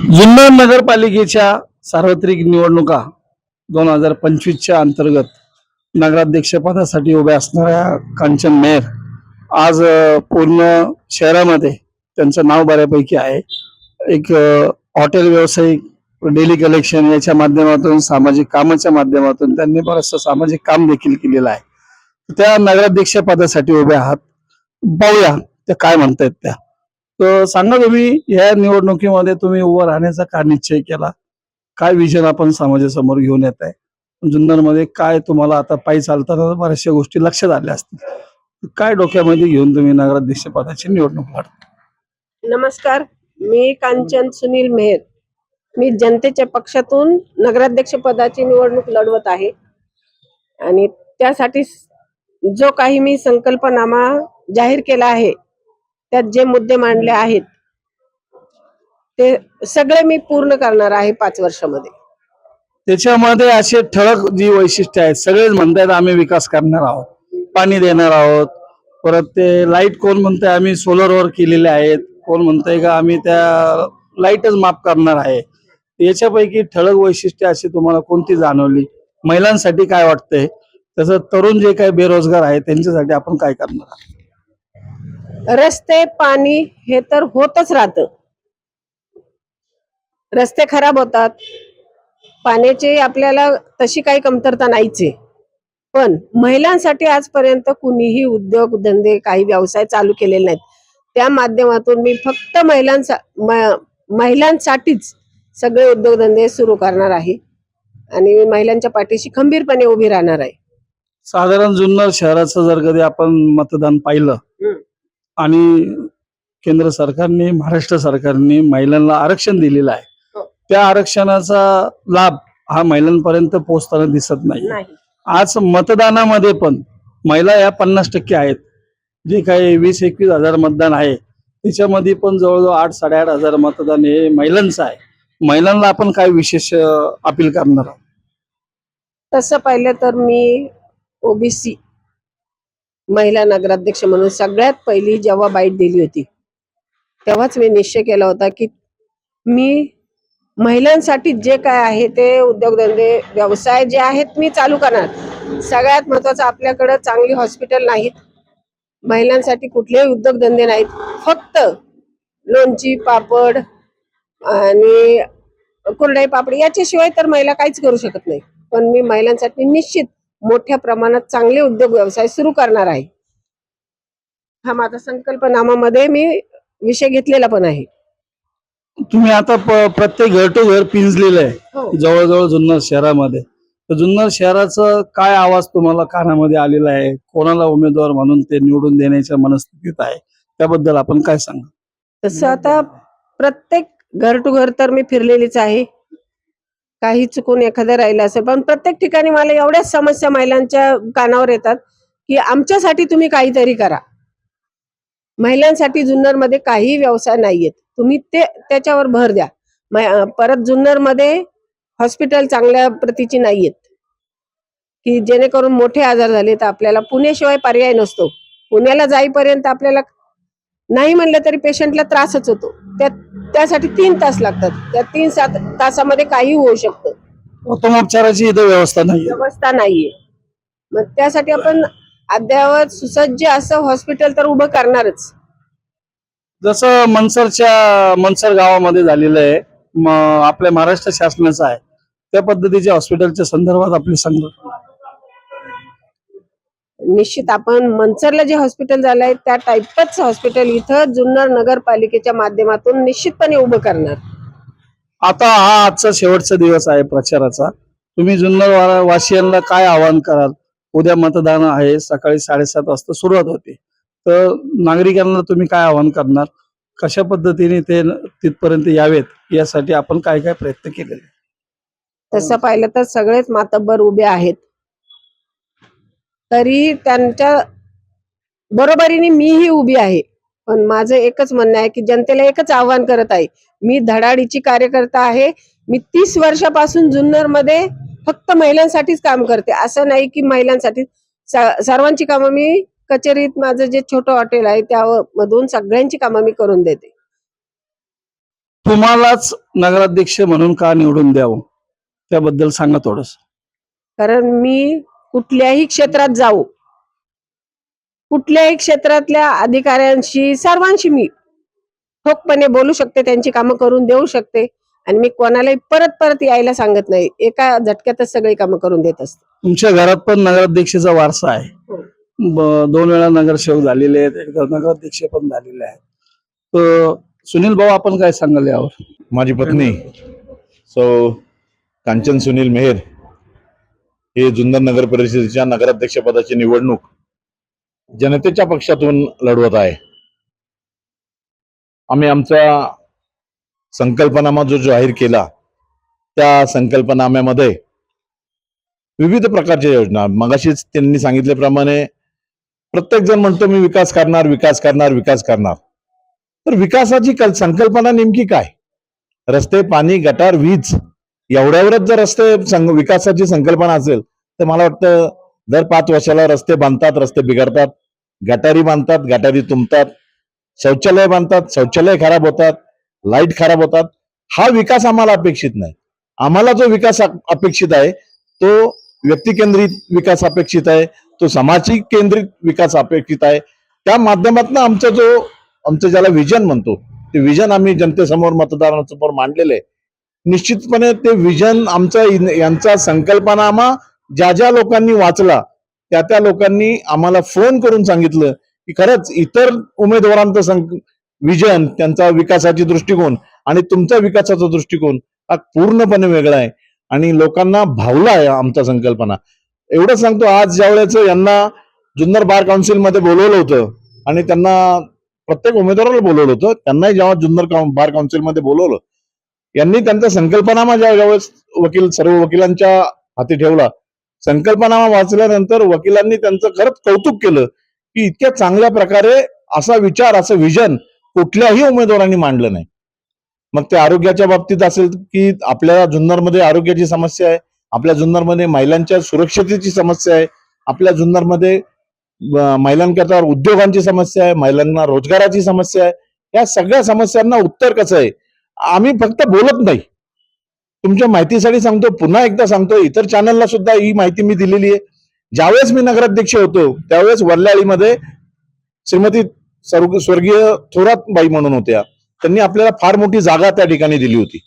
जुन्नर नगरपालिकेच्या सार्वत्रिक निवडणुका 2025च्या अंतर्गत नगराध्यक्ष पदासाठी उभ्या असणाऱ्या कांचन मेहर आज पूर्ण शहरामध्ये त्यांचं नाव बऱ्यापैकी आहे। एक हॉटेल व्यावसायिक, डेली कलेक्शन याच्या माध्यमातून, सामाजिक कामाच्या माध्यमातून त्यांनी बरंचसं सामाजिक काम देखील केलेलं आहे। त्या नगराध्यक्ष पदासाठी उभ्या आहात, पाहूया त्या काय म्हणतायत त्या। तर सांगा, तुम्ही या निवडणुकीमध्ये तुम्ही उभं राहण्याचा का निश्चय केला? काय विजन आपण समाजासमोर घेऊन येत आहे? जुन्नरमध्ये काय तुम्हाला आता पायी चालताना बऱ्याचशा गोष्टी लक्षात आल्या असतील, काय डोक्यामध्ये घेऊन तुम्ही नगराध्यक्ष पदाची निवडणूक लढता? नमस्कार, मी कांचन सुनील मेहर। मी जनतेच्या पक्षातून नगराध्यक्ष पदाची निवडणूक लढवत आहे आणि त्यासाठी जो काही मी संकल्पनामा जाहीर केला आहे, त्यात जे मुद्दे मांडले आहेत ते सगळे मी पूर्ण करणार आहे 5 वर्षामध्ये। त्याच्यामध्ये असे ठळक जी वैशिष्ट्य आहेत, सगळेच म्हणतात आम्ही विकास करणार आहोत, पाणी देणार आहोत, परत ते लाईट कोण म्हणतंय आम्ही सोलरवर केलेले आहेत, कोण म्हणतंय का आम्ही त्या लाईटच माफ करणार आहे। याच्यापैकी ठळक वैशिष्ट्य अशी तुम्हाला कोणती जाणवली? महिलांसाठी काय वाटतंय? तसं तरुण जे काही बेरोजगार आहेत त्यांच्यासाठी आपण काय करणार आहोत? रस्ते, पाणी हे तर होतच राहतं। रस्ते खराब होतात, पाण्याची आपल्याला तशी काही कमतरता नाहीच आहे, पण महिलांसाठी आजपर्यंत कुणीही उद्योग धंदे काही व्यवसाय चालू केलेले नाहीत। त्या माध्यमातून मी फक्त महिलांसाठीच सगळे उद्योगधंदे सुरू करणार आहे आणि महिलांच्या पाठीशी खंबीरपणे उभी राहणार आहे। साधारण जुन्नर शहराचं जर कधी आपण मतदान पाहिलं आणि केंद्र सरकारने, महाराष्ट्र सरकारने महिलांना आरक्षण दिलेलं आहे, त्या आरक्षणाचा लाभ हा महिलांपर्यंत पोहोचताना दिसत नाही। आज मतदानामध्ये पण महिला या 50% आहेत। जे काही 20-21 हजार मतदान आहे त्याच्यामध्ये पण जवळजवळ 8-8.5 हजार मतदान हे महिलांचं आहे। महिलांना आपण काय विशेष अपील करणार आहोत? तसं पाहिलं तर मी ओबीसी महिला नगराध्यक्ष म्हणून सगळ्यात पहिली जेव्हा बाईट दिली होती तेव्हाच मी निश्चय केला होता की मी महिलांसाठी जे काय आहे ते उद्योगधंदे, व्यवसाय जे आहेत मी चालू करणार। सगळ्यात महत्त्वाचं, आपल्याकडे चांगली हॉस्पिटल नाहीत, महिलांसाठी कुठलेही उद्योगधंदे नाहीत, फक्त लोणची, पापड आणि कुरडई पापडी याच्याशिवाय तर महिला काहीच करू शकत नाही। पण मी महिलांसाठी निश्चित मोठ्या प्रमाणात चांगले उद्योग व्यवसाय सुरू करणार आहे। हा माझा संकल्पनामामध्ये मी विषय घेतलेला पण आहे। तुम्ही आता प्रत्येक घर टू घर पिंजलेलं आहे जवळजवळ जुन्नर शहरामध्ये, तर जुन्नर शहराचं काय आवाज तुम्हाला कानामध्ये आलेला आहे? कोणाला उमेदवार म्हणून ते निवडून देण्याच्या मनस्थितीत आहे, त्याबद्दल आपण काय सांगा? तसं आता प्रत्येक घर टू घर तर मी फिरलेलीच आहे, काही चुकून एखादं राहिलं असेल, पण प्रत्येक ठिकाणी मला एवढ्याच समस्या महिलांच्या कानावर येतात की आमच्यासाठी तुम्ही काहीतरी करा। महिलांसाठी जुन्नरमध्ये काही व्यवसाय नाहीयेत, तुम्ही त्याच्यावर भर द्या। परत जुन्नरमध्ये हॉस्पिटल चांगल्या प्रतीची नाहीयेत की जेणेकरून मोठे आजार झाले तर आपल्याला पुण्याशिवाय पर्याय नसतो। पुण्याला जाईपर्यंत आपल्याला नाही म्हणलं तरी पेशंटला त्रासच होतो, त्यासाठी 3 तास लागतात। त्या 3 तासामध्ये काही होऊ शकतं। प्रथमोपचाराची इथं व्यवस्था नाहीये। मग त्यासाठी आपण अद्ययावत सुसज्ज असं हॉस्पिटल तर उभं करणारच। जसं मनसर गावामध्ये झालेलं आहे, आपल्या महाराष्ट्र शासनाचं आहे, त्या पद्धतीच्या हॉस्पिटलच्या संदर्भात आपली सांगा। निश्चित आपण मनसरला जे हॉस्पिटल झालंय त्या टाईपच हॉस्पिटल इथं जुन्नर नगरपालिकेच्या माध्यमातून निश्चितपणे उभं करणार। आता हा आजचा शेवटचा दिवस आहे प्रचाराचा, तुम्ही जुन्नर वासियांना काय आवाहन कराल? उद्या मतदान आहे, सकाळी 7:30 वाजता सुरुवात होते, तर नागरिकांना तुम्ही काय आवाहन करणार? कशा पद्धतीने ते तिथपर्यंत यावेत यासाठी आपण काय काय प्रयत्न केलेले? तसं पाहिलं तर सगळेच मातब्बर उभे आहेत, तरी त्यांच्या बरोबरीने मीही उभी आहे। पण माझं एकच म्हणणं आहे की जनतेला एकच आव्हान करत आहे, मी धडाडीची कार्यकर्ता आहे। मी 30 वर्षापासून जुन्नरमध्ये फक्त महिलांसाठीच काम करते, असं नाही की महिलांसाठी सर्वांची कामं मी कचेरीत, माझं जे छोटं हॉटेल आहे त्यामधून सगळ्यांची कामं मी करून देते। तुम्हालाच नगराध्यक्ष म्हणून का निवडून द्यावं त्याबद्दल सांगा थोडस. कारण मी कुठल्याही क्षेत्रात जाऊ, कुठल्याही क्षेत्रातल्या अधिकाऱ्यांशी सर्वांशी मी ठोकपणे बोलू शकते, त्यांची कामं करून देऊ शकते आणि मी कोणालाही परत परत यायला सांगत नाही, एका झटक्यातच सगळी कामं करून देत असते. तुमच्या घरात पण नगराध्यक्षाचा वारसा आहे. 2 वेळा नगरसेवक झालेले आहेत, एकदा नगराध्यक्ष पण झालेले आहेत. तर सुनील भाऊ, आपण काय सांगाल यावर? माझी पत्नी सौ कांचन सुनील मेहर हे जुन्नर नगर परिषदेच्या नगराध्यक्ष पदाची निवडणूक जनतेच्या पक्षातून लढवत आहे. आम्ही आमचा संकल्पनामा जो जाहीर केला त्या संकल्पनाम्यामध्ये विविध प्रकारच्या योजना, मगाशीच त्यांनी सांगितल्याप्रमाणे प्रत्येक जण म्हणतो मी विकास करणार विकास करणार विकास करणार. तर विकासाची संकल्पना नेमकी काय? रस्ते, पाणी, गटार, वीज एवढ्यावरच जर विकासाची संकल्पना असेल तर मला वाटतं दर 5 वर्षाला रस्ते बांधतात, रस्ते बिघडतात, गटारी बांधतात, गटारी तुंबतात, शौचालय बांधतात, शौचालय खराब होतात, लाईट खराब होतात. हा विकास आम्हाला अपेक्षित नाही. आम्हाला जो विकास अपेक्षित आहे तो व्यक्ती केंद्रित विकास अपेक्षित आहे, तो सामाजिक केंद्रित विकास अपेक्षित आहे. त्या माध्यमातून आमचं ज्याला विजन म्हणतो ते विजन आम्ही जनतेसमोर, मतदारांसमोर मांडलेलं आहे. निश्चितपणे ते विजन यांचा संकल्पनामा ज्या ज्या लोकांनी वाचला त्या लोकांनी आम्हाला फोन करून सांगितलं की खरंच इतर उमेदवारांचं विजन, त्यांचा विकासाची दृष्टिकोन आणि तुमचा विकासाचा दृष्टिकोन हा पूर्णपणे वेगळा आहे आणि लोकांना भावला आहे आमचा संकल्पना. एवढं सांगतो, आज ज्यावेळेस यांना जुन्नर बार काउन्सिल मध्ये बोलवलं होतं आणि त्यांना प्रत्येक उमेदवाराला बोलवलं होतं, त्यांनाही जेव्हा जुन्नर बार काउन्सिल मध्ये बोलवलं, यांनी त्यांचा संकल्पनामा ज्यावेळेस सर्व वकिलांच्या हाती ठेवला, संकल्पनामा वाचल्यानंतर वकिलांनी त्यांचं खरंच कौतुक केलं की इतक्या चांगल्या प्रकारे असा विचार, असं विजन कुठल्याही उमेदवारांनी मांडलं नाही. मग ते आरोग्याच्या बाबतीत असेल की आपल्या जुन्नरमध्ये आरोग्याची समस्या आहे, आपल्या जुन्नरमध्ये महिलांच्या सुरक्षिततेची समस्या आहे, आपल्या जुन्नरमध्ये महिलांकरता उद्योगांची समस्या आहे, महिलांना रोजगाराची समस्या आहे. या सगळ्या समस्यांना उत्तर कसं आहे? आम्ही फक्त बोलत नाही. तुमच्या माहितीसाठी सांगतो, पुन्हा एकदा सांगतो, इतर चॅनलला सुद्धा ही माहिती मी दिलेली आहे. ज्यावेळेस मी नगराध्यक्ष होतो त्यावेळेस वल्लाळीमध्ये श्रीमती स्वर्गीय थोरात बाई म्हणून होत्या, त्यांनी आपल्याला फार मोठी जागा त्या ठिकाणी दिली होती.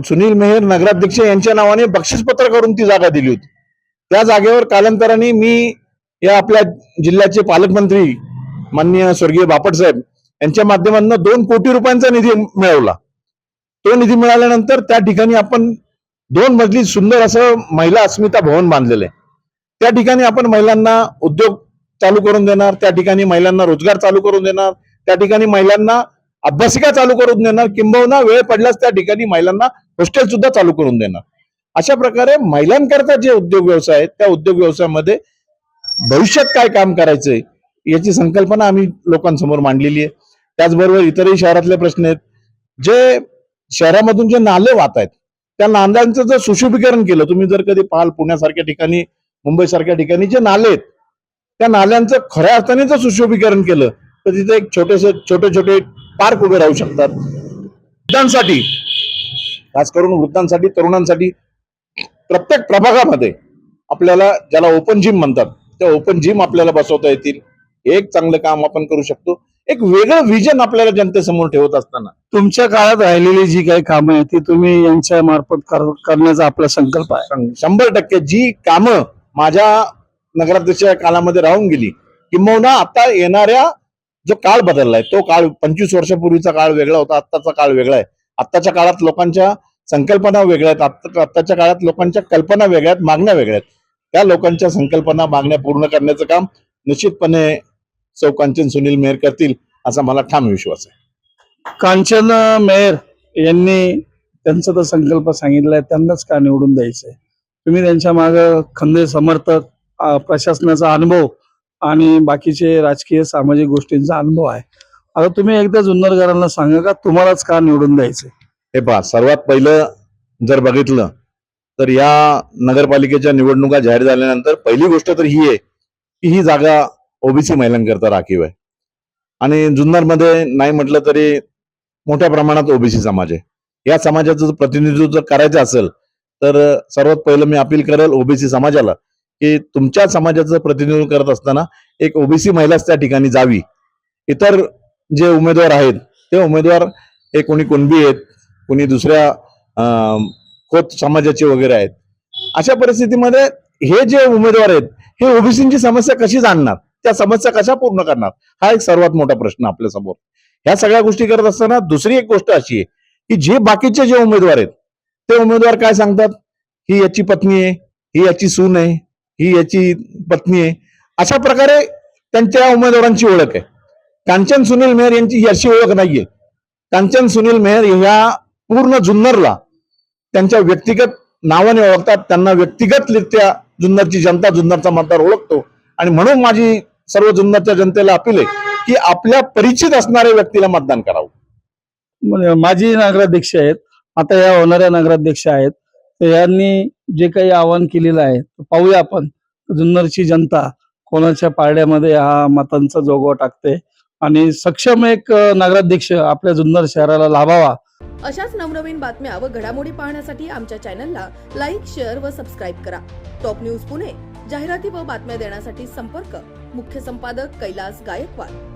सुनील मेहर नगराध्यक्ष यांच्या नावाने बक्षीसपत्र करून ती जागा दिली होती. त्या जागेवर कालांतराने मी या आपल्या जिल्ह्याचे पालकमंत्री माननीय स्वर्गीय बापट साहेब यांच्या माध्यमातून 2 कोटी रुपयांचा निधी मिळवला. तो निधी मिळाल्यानंतर त्या ठिकाणी आपण 2 मजली सुंदर असं महिला अस्मिता भवन बांधलेलं आहे. त्या ठिकाणी आपण महिलांना उद्योग चालू करून देणार, त्या ठिकाणी महिलांना रोजगार चालू करून देणार, त्या ठिकाणी महिलांना अभ्यासिका चालू करून देणार, किंबहुना वेळ पडल्यास त्या ठिकाणी महिलांना हॉस्टेल सुद्धा चालू करून देणार. अशा प्रकारे महिलांकरता जे उद्योग व्यवसाय आहेत त्या उद्योग व्यवसायामध्ये भविष्यात काय काम करायचंय याची संकल्पना आम्ही लोकांसमोर मांडलेली आहे. त्याचबरोबर इतरही शहरातले प्रश्न आहेत. जे शहरामधून जे नाले वाहत आहेत त्या नाल्यांचं जर सुशोभीकरण केलं, तुम्ही जर कधी पाहाल पुण्यासारख्या ठिकाणी, मुंबई सारख्या ठिकाणी जे नाले आहेत त्या नाल्यांचं खऱ्या अर्थाने जर सुशोभीकरण केलं तर तिथे एक छोटे पार्क उभे राहू शकतात. वृद्धांसाठी, खास करून वृद्धांसाठी, तरुणांसाठी प्रत्येक प्रभागामध्ये आपल्याला ज्याला ओपन जिम म्हणतात त्या ओपन जिम आपल्याला बसवता येतील. एक चांगलं काम आपण करू शकतो. एक वेगळं विजन आपल्याला जनतेसमोर ठेवत असताना तुमच्या काळात राहिलेली जी काही कामं आहेत ती तुम्ही यांच्या मार्फत करण्याचा आपला संकल्प आहे. 100% जी कामं माझ्या नगराध्यक्षाच्या काळामध्ये राहून गेली, किंबहुना आता येणाऱ्या जो काळ बदललाय तो काळ 25 वर्षापूर्वीचा काळ वेगळा होता, आत्ताचा काळ वेगळा आहे. आत्ताच्या काळात लोकांच्या संकल्पना वेगळ्या आहेत, आत्ताच्या काळात लोकांच्या कल्पना वेगळ्या आहेत, मागण्या वेगळ्या आहेत. त्या लोकांच्या संकल्पना, मागण्या पूर्ण करण्याचं काम निश्चितपणे सौ कांचन सुनील मेहर करतील असा मला ठाम विश्वास आहे. कांचन मेहर यांनी त्यांचा तर संकल्प सांगितलाय, त्यांनाच का निवडून द्यायचंय? तुम्ही त्यांच्या मागे खंदे समर्थक, प्रशासनाचा अनुभव आणि बाकीचे राजकीय सामाजिक गोष्टींचा अनुभव आहे. आता तुम्ही एकदा जुन्नरकरांना सांगा का तुम्हालाच का निवडून द्यायचंय? हे पहा, सर्वात पहिलं जर बघितलं तर या नगरपालिकेच्या निवडणुका जाहीर झाल्यानंतर पहिली गोष्ट तर ही आहे की ही जागा ओबीसी महिलांकरता राखीव आहे आणि जुन्नरमध्ये नाही म्हटलं तरी मोठ्या प्रमाणात ओबीसी समाज आहे। या समाजाचं जर प्रतिनिधित्व करायचं असेल तर सर्वात पहिलं मी अपील करेल ओबीसी समाजाला की तुमच्या समाजाचं प्रतिनिधित्व करत असताना एक ओबीसी महिलाच त्या ठिकाणी जावी। इतर जे उमेदवार आहेत ते उमेदवार हे कोणी कुणबी आहेत, कोणी दुसऱ्या खोत समाजाचे वगैरे आहेत। अशा परिस्थितीमध्ये हे जे उमेदवार आहेत हे ओबीसीची समस्या कशी जाणणार, त्या समस्या कशा पूर्ण करणार, हा एक सर्वात मोठा प्रश्न आपल्या समोर। ह्या सगळ्या गोष्टी करत असताना दुसरी एक गोष्ट अशी आहे की जे बाकीचे जे उमेदवार आहेत ते उमेदवार काय सांगतात, ही याची पत्नी आहे, ही याची सून आहे, ही याची पत्नी आहे, अशा प्रकारे त्यांच्या उमेदवारांची ओळख आहे। कांचन सुनील मेहर यांची ही अशी ओळख नाहीये। कांचन सुनील मेहर ह्या पूर्ण जुन्नरला त्यांच्या व्यक्तिगत नावाने ओळखतात, त्यांना व्यक्तिगतरित्या जुन्नरची जनता, जुन्नरचा मतदार ओळखतो आणि म्हणून माझी सर्व जुन्नरच्या जनतेला अपील आहे की आपल्या परिचित असणाऱ्या व्यक्तीला मतदान करावं। म्हणजे माजी नगराध्यक्ष आहेत, आता या होणाऱ्या नगराध्यक्ष आहेत, तर यांनी जे काही आवाहन केलेलं आहे पाहूया आपण जुन्नरची जनता कोणाच्या पारड्यामध्ये हा मतांचा जोगवा टाकते आणि सक्षम एक नगराध्यक्ष आपल्या जुन्नर शहराला लाभावा। अशाच नवनवीन बातम्या व घडामोडी पाहण्यासाठी आमच्या चॅनलला लाईक, शेअर व सबस्क्राईब करा। टॉप न्यूज पुणे जाहिराती व बातम्या देण्यासाठी संपर्क मुख्य संपादक कैलास गायकवाड।